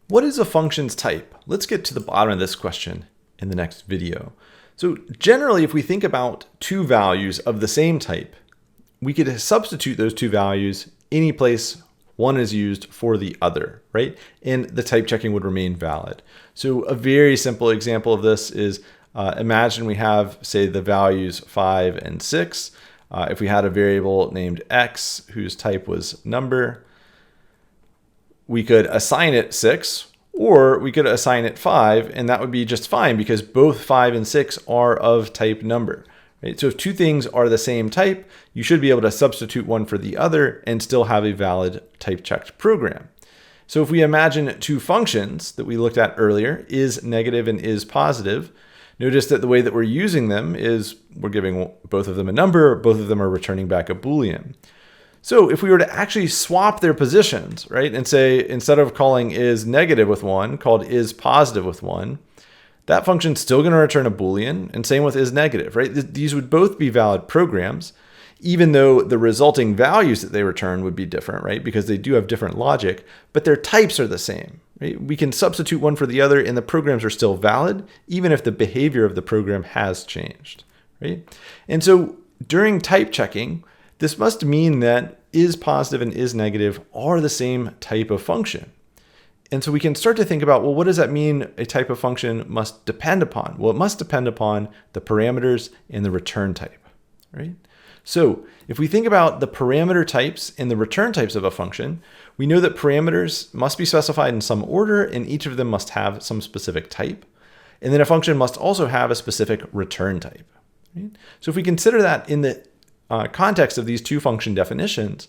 What is a function's type? Let's get to the bottom of this question in the next video. So generally, if we think about two values of the same type, we could substitute those two values any place one is used for the other, right? And the type checking would remain valid. So a very simple example of this is imagine we have, say, the values 5 and 6. If we had a variable named x whose type was number, we could assign it 6, or we could assign it 5, and that would be just fine because both 5 and 6 are of type number. Right? So if two things are the same type, you should be able to substitute one for the other and still have a valid type checked program. So if we imagine two functions that we looked at earlier, is negative and is positive, notice that the way that we're using them is we're giving both of them a number, both of them are returning back a Boolean. So if we were to actually swap their positions, right, and say instead of calling is negative with 1, called is positive with 1, that function's still going to return a Boolean, and same with is negative, right? These would both be valid programs, even though the resulting values that they return would be different, right? Because they do have different logic, but their types are the same, right? We can substitute one for the other, and the programs are still valid, even if the behavior of the program has changed, right? And so during type checking, this must mean that is positive and is negative are the same type of function. And so we can start to think about, well, what does that mean a type of function must depend upon? Well, it must depend upon the parameters and the return type, right? So if we think about the parameter types and the return types of a function, we know that parameters must be specified in some order, and each of them must have some specific type. And then a function must also have a specific return type, right? So if we consider that in the context of these two function definitions,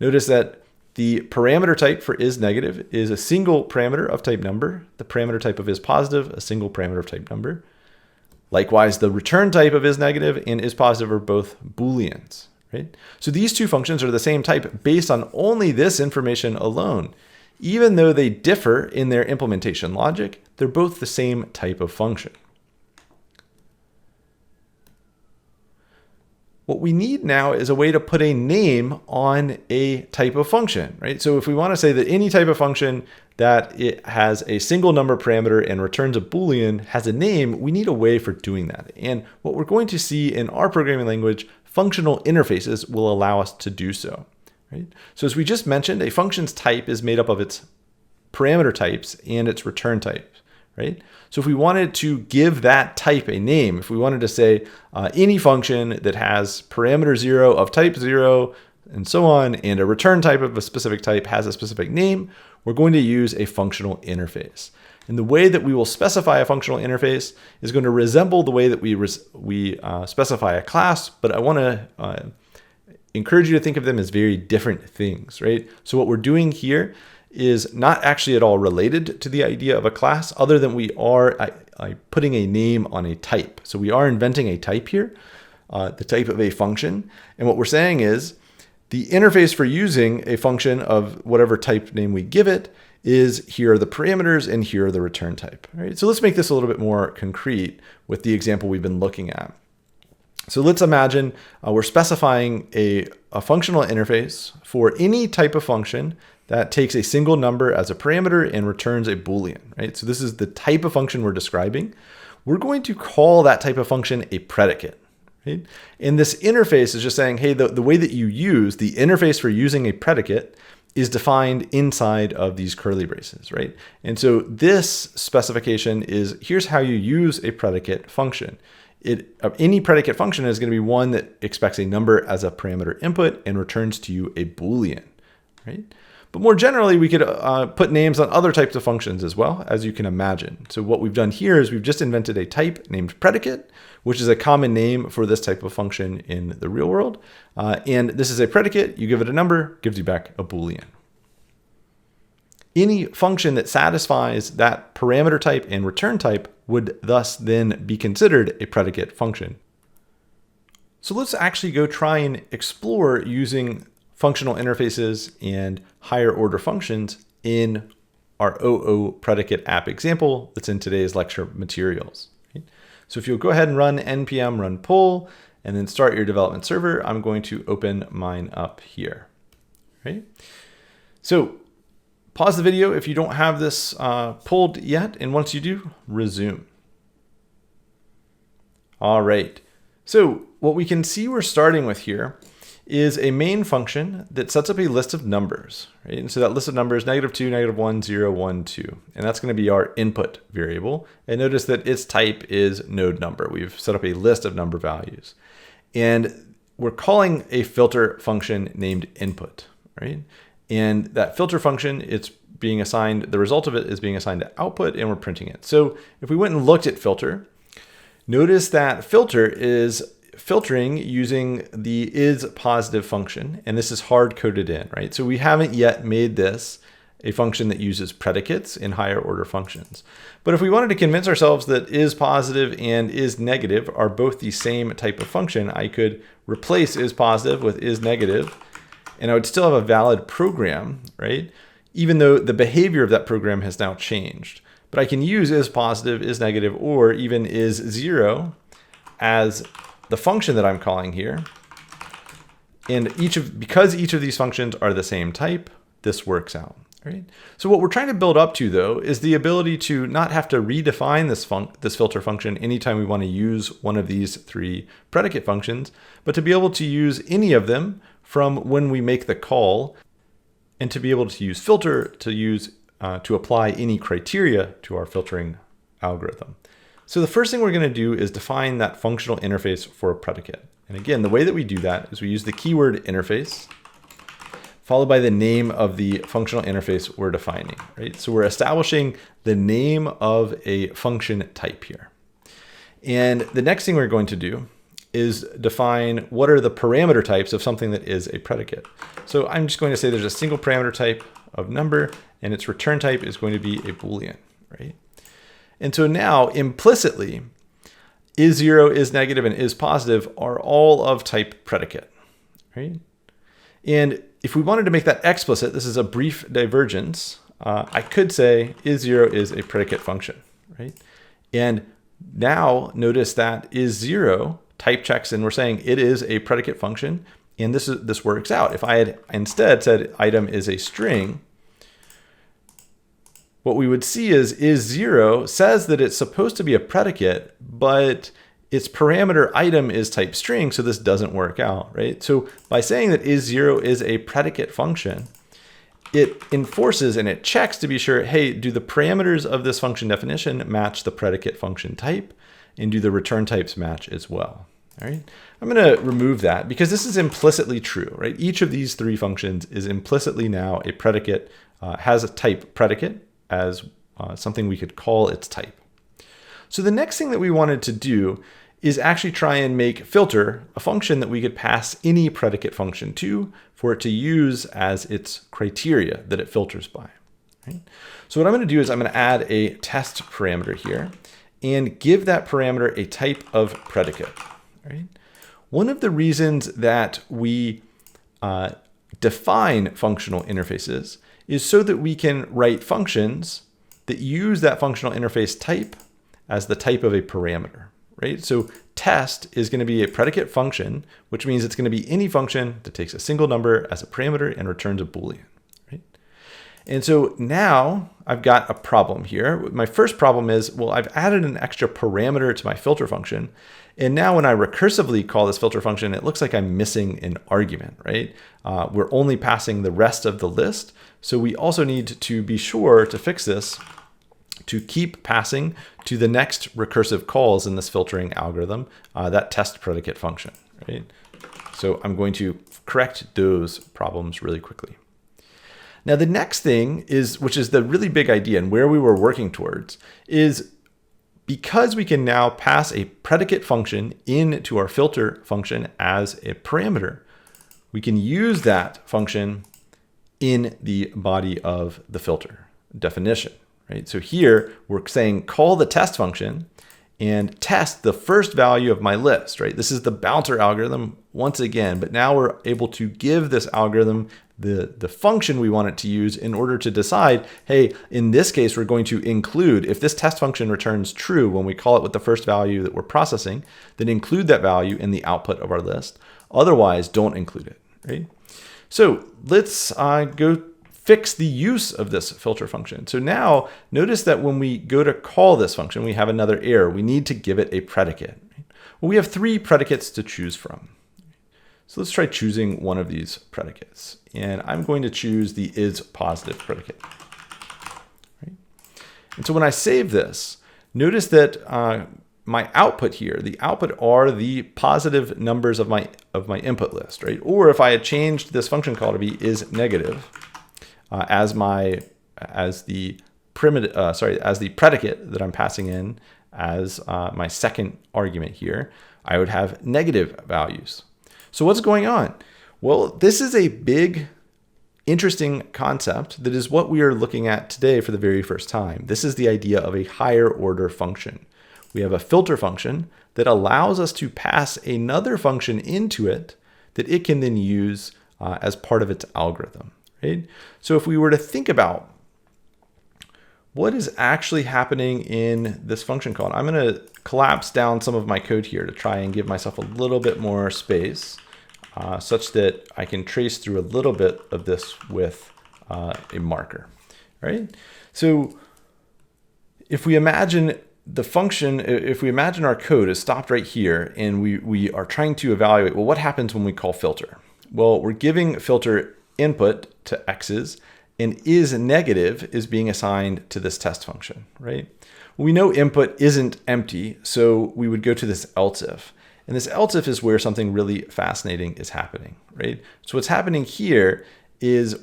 notice that the parameter type for is negative is a single parameter of type number. The parameter type of is positive, a single parameter of type number. Likewise, the return type of is negative and is positive are both Booleans, right? So these two functions are the same type based on only this information alone. Even though they differ in their implementation logic, they're both the same type of function. What we need now is a way to put a name on a type of function, right? So if we want to say that any type of function that it has a single number parameter and returns a Boolean has a name, we need a way for doing that. And what we're going to see in our programming language, functional interfaces will allow us to do so, right? So as we just mentioned, a function's type is made up of its parameter types and its return types. Right? So if we wanted to give that type a name, if we wanted to say any function that has parameter 0 of type 0 and so on, and a return type of a specific type has a specific name, we're going to use a functional interface. And the way that we will specify a functional interface is going to resemble the way that we specify a class, but I want to encourage you to think of them as very different things, right? So what we're doing here is not actually at all related to the idea of a class, other than we are putting a name on a type. So we are inventing a type here, the type of a function. And what we're saying is the interface for using a function of whatever type name we give it is here are the parameters and here are the return type. All right? So let's make this a little bit more concrete with the example we've been looking at. So let's imagine we're specifying a functional interface for any type of function that takes a single number as a parameter and returns a Boolean, right? So this is the type of function we're describing. We're going to call that type of function a predicate, right? And this interface is just saying, hey, the way that you use the interface for using a predicate is defined inside of these curly braces, right? And so this specification is, here's how you use a predicate function. Any predicate function is going to be one that expects a number as a parameter input and returns to you a Boolean, right? But more generally, we could put names on other types of functions as well, as you can imagine. So what we've done here is we've just invented a type named predicate, which is a common name for this type of function in the real world. And this is a predicate. You give it a number, gives you back a Boolean. Any function that satisfies that parameter type and return type would thus then be considered a predicate function. So let's actually go try and explore using functional interfaces and higher order functions in our OO predicate app example that's in today's lecture materials. Okay? So if you'll go ahead and run npm run pull and then start your development server, I'm going to open mine up here. Right? So Pause the video if you don't have this pulled yet, and once you do, resume. All right, so what we can see we're starting with here is a main function that sets up a list of numbers, right? And so that list of numbers, -2, -1, 0, 1, 2. And that's going to be our input variable. And notice that its type is node number. We've set up a list of number values. And we're calling a filter function named input, right? And that filter function, it's being assigned, the result of it is being assigned to output, and we're printing it. So if we went and looked at filter, notice that filter is filtering using the isPositive function, and this is hard coded in, right? So we haven't yet made this a function that uses predicates in higher order functions. But if we wanted to convince ourselves that isPositive and isNegative are both the same type of function, I could replace isPositive with isNegative, and I would still have a valid program, right? Even though the behavior of that program has now changed. But I can use isPositive, isNegative, or even is0 as the function that I'm calling here. And because each of these functions are the same type, this works out, right? So what we're trying to build up to, though, is the ability to not have to redefine this filter function anytime we want to use one of these three predicate functions, but to be able to use any of them from when we make the call, and to be able to use filter to apply any criteria to our filtering algorithm. So the first thing we're going to do is define that functional interface for a predicate. And again, the way that we do that is we use the keyword interface followed by the name of the functional interface we're defining, right? So we're establishing the name of a function type here. And the next thing we're going to do is define what are the parameter types of something that is a predicate. So I'm just going to say there's a single parameter type of number, and its return type is going to be a Boolean, right? And so now implicitly, is0, isNegative, and isPositive are all of type predicate, right? And if we wanted to make that explicit, this is a brief divergence, I could say is0 is a predicate function, right? And now notice that is0 type checks, and we're saying it is a predicate function, and this works out. If I had instead said item is a string, what we would see is0 says that it's supposed to be a predicate, but its parameter item is type string, so this doesn't work out, right? So by saying that is0 is a predicate function, it enforces and it checks to be sure, hey, do the parameters of this function definition match the predicate function type, and do the return types match as well, all right? I'm gonna remove that because this is implicitly true, right? Each of these three functions is implicitly now a predicate, has a type predicate, as something we could call its type. So the next thing that we wanted to do is actually try and make filter a function that we could pass any predicate function to for it to use as its criteria that it filters by, right? So what I'm going to do is I'm going to add a test parameter here and give that parameter a type of predicate, right? One of the reasons that we define functional interfaces is so that we can write functions that use that functional interface type as the type of a parameter, right? So test is going to be a predicate function, which means it's going to be any function that takes a single number as a parameter and returns a Boolean, right? And so now I've got a problem here. My first problem is, well, I've added an extra parameter to my filter function. And now when I recursively call this filter function, it looks like I'm missing an argument, right? We're only passing the rest of the list. So we also need to be sure to fix this to keep passing to the next recursive calls in this filtering algorithm, that test predicate function, right? So I'm going to correct those problems really quickly. Now the next thing is, which is the really big idea and where we were working towards, is because we can now pass a predicate function into our filter function as a parameter, we can use that function in the body of the filter definition, right? So here we're saying call the test function and test the first value of my list, right? This is the bouncer algorithm once again, but now we're able to give this algorithm the function we want it to use in order to decide, hey, in this case, we're going to include, if this test function returns true when we call it with the first value that we're processing, then include that value in the output of our list. Otherwise, don't include it, right? So let's go fix the use of this filter function. So now notice that when we go to call this function, we have another error. We need to give it a predicate. Well, we have 3 predicates to choose from. So let's try choosing one of these predicates. And I'm going to choose the isPositive predicate. Right? And so when I save this, notice that my output here, the output are the positive numbers of my input list, right? Or if I had changed this function call to be isNegative as the predicate that I'm passing in as my second argument here, I would have negative values. So what's going on? Well, this is a big, interesting concept that is what we are looking at today for the very first time. This is the idea of a higher order function. We have a filter function that allows us to pass another function into it that it can then use as part of its algorithm, right? So if we were to think about what is actually happening in this function call, I'm going to collapse down some of my code here to try and give myself a little bit more space such that I can trace through a little bit of this with a marker, right? So if we imagine the function, if we imagine our code is stopped right here and we are trying to evaluate, well, what happens when we call filter? Well, we're giving filter input to x's, and isNegative is being assigned to this test function, right? We know input isn't empty, so we would go to this else if. And this else if is where something really fascinating is happening, right? So what's happening here is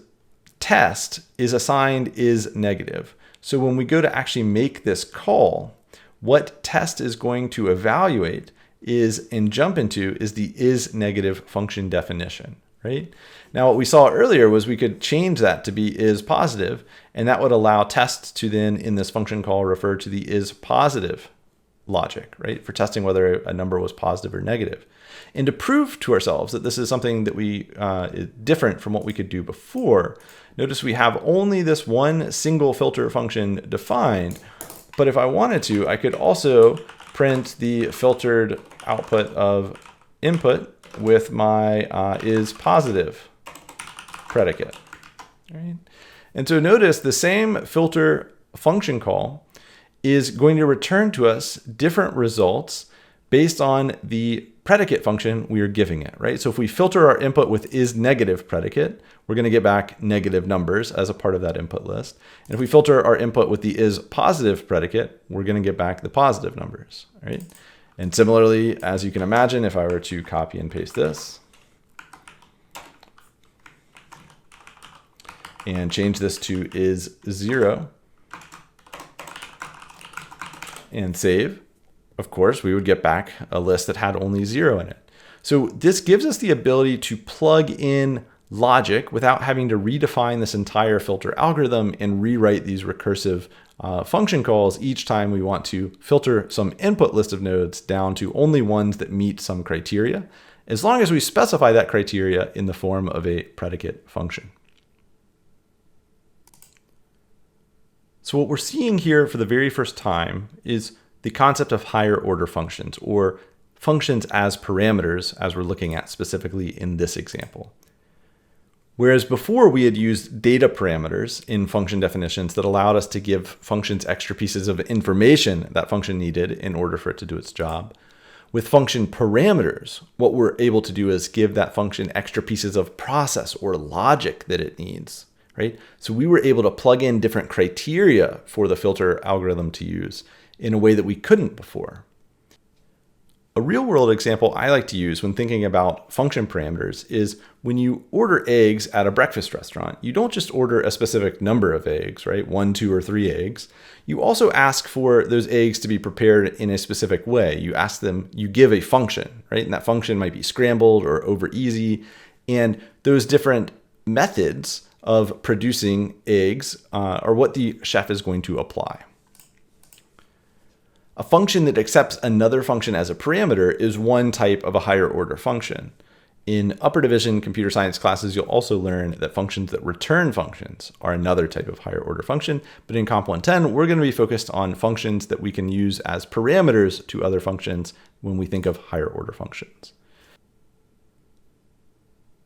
test is assigned isNegative. So when we go to actually make this call, what test is going to evaluate is and jump into is the isNegative function definition, right? Now what we saw earlier was we could change that to be isPositive, and that would allow test to then in this function call refer to the isPositive logic, right? For testing whether a number was positive or negative. And to prove to ourselves that this is something that is different from what we could do before, notice we have only this one single filter function defined. But if I wanted to, I could also print the filtered output of input with my isPositive predicate. Right? And so notice the same filter function call is going to return to us different results based on the predicate function we are giving it, right? So if we filter our input with isNegative predicate, we're going to get back negative numbers as a part of that input list. And if we filter our input with the isPositive predicate, we're going to get back the positive numbers, right? And similarly, as you can imagine, if I were to copy and paste this and change this to is0 and save, of course, we would get back a list that had only 0 in it. So this gives us the ability to plug in logic without having to redefine this entire filter algorithm and rewrite these recursive function calls each time we want to filter some input list of nodes down to only ones that meet some criteria, as long as we specify that criteria in the form of a predicate function. So what we're seeing here for the very first time is the concept of higher order functions, or functions as parameters, as we're looking at specifically in this example. Whereas before we had used data parameters in function definitions that allowed us to give functions extra pieces of information that function needed in order for it to do its job. With function parameters, what we're able to do is give that function extra pieces of process or logic that it needs, right? So we were able to plug in different criteria for the filter algorithm to use in a way that we couldn't before. A real-world example I like to use when thinking about function parameters is when you order eggs at a breakfast restaurant, you don't just order a specific number of eggs, right? 1, 2, or 3 eggs. You also ask for those eggs to be prepared in a specific way. You ask them, you give a function, right? And that function might be scrambled or over easy. And those different methods of producing eggs are what the chef is going to apply. A function that accepts another function as a parameter is one type of a higher order function. In upper division computer science classes, you'll also learn that functions that return functions are another type of higher order function. But in Comp 110, we're going to be focused on functions that we can use as parameters to other functions when we think of higher order functions.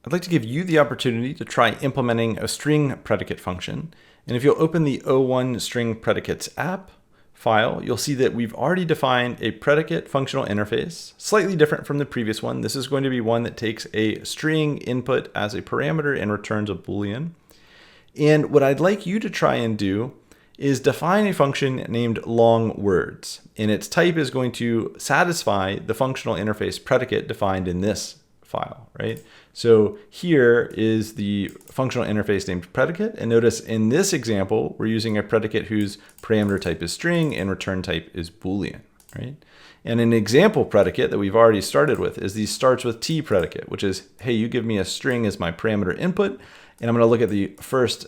I'd like to give you the opportunity to try implementing a string predicate function. And if you'll open the O1 string predicates app file, you'll see that we've already defined a predicate functional interface, slightly different from the previous one. This is going to be one that takes a string input as a parameter and returns a Boolean. And what I'd like you to try and do is define a function named longWords. And its type is going to satisfy the functional interface predicate defined in this file, right? So here is the functional interface named predicate. And notice in this example, we're using a predicate whose parameter type is string and return type is Boolean, right? And an example predicate that we've already started with is the starts with T predicate, which is, hey, you give me a string as my parameter input, and I'm going to look at the first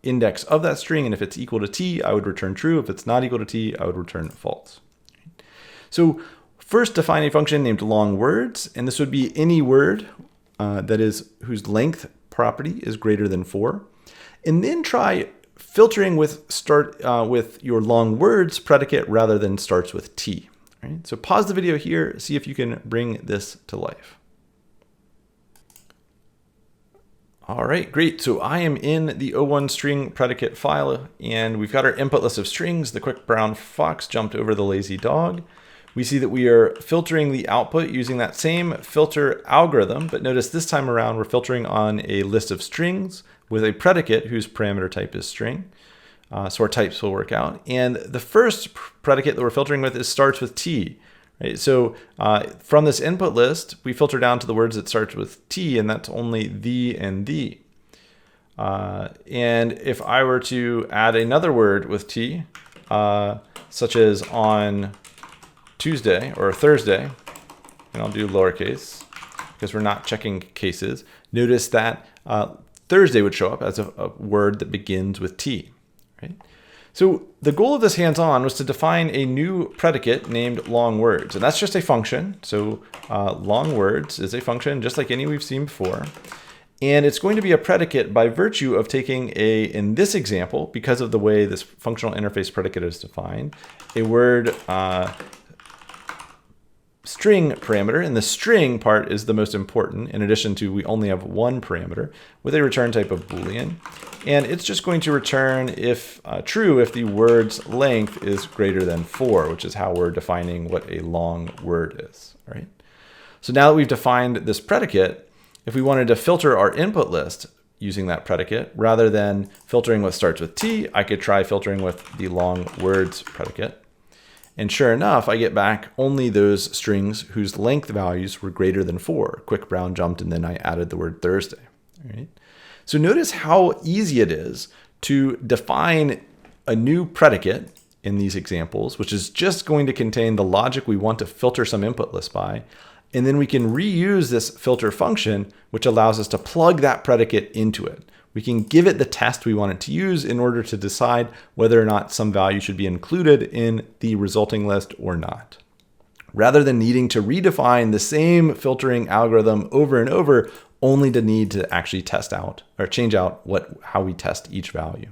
index of that string, and if it's equal to T, I would return true. If it's not equal to T, I would return false. So first define a function named longWords, and this would be any word that is whose length property is greater than 4. And then try filtering with with your longWords predicate rather than starts with T. Right? So pause the video here, see if you can bring this to life. All right, great. So I am in the O1 string predicate file, and we've got our input list of strings. The quick brown fox jumped over the lazy dog. We see that we are filtering the output using that same filter algorithm, but notice this time around we're filtering on a list of strings with a predicate whose parameter type is string. So our types will work out. And the first predicate that we're filtering with starts with T. Right? So from this input list, we filter down to the words that starts with T, and that's only the and the. And if I were to add another word with T, such as on Tuesday or Thursday, and I'll do lowercase because we're not checking cases, notice that Thursday would show up as a word that begins with T. Right? So the goal of this hands-on was to define a new predicate named longWords, and that's just a function. So longWords is a function just like any we've seen before, and it's going to be a predicate by virtue of taking in this example, because of the way this functional interface predicate is defined, a word string parameter, and the string part is the most important, in addition to we only have one parameter, with a return type of Boolean. And it's just going to return if true if the word's length is greater than 4, which is how we're defining what a long word is, right? So now that we've defined this predicate, if we wanted to filter our input list using that predicate, rather than filtering what starts with T, I could try filtering with the longWords predicate. And sure enough, I get back only those strings whose length values were greater than 4. Quick brown jumped, and then I added the word Thursday. All right? So notice how easy it is to define a new predicate in these examples, which is just going to contain the logic we want to filter some input list by. And then we can reuse this filter function, which allows us to plug that predicate into it. We can give it the test we want it to use in order to decide whether or not some value should be included in the resulting list or not. Rather than needing to redefine the same filtering algorithm over and over, only to need to actually test out or change out how we test each value.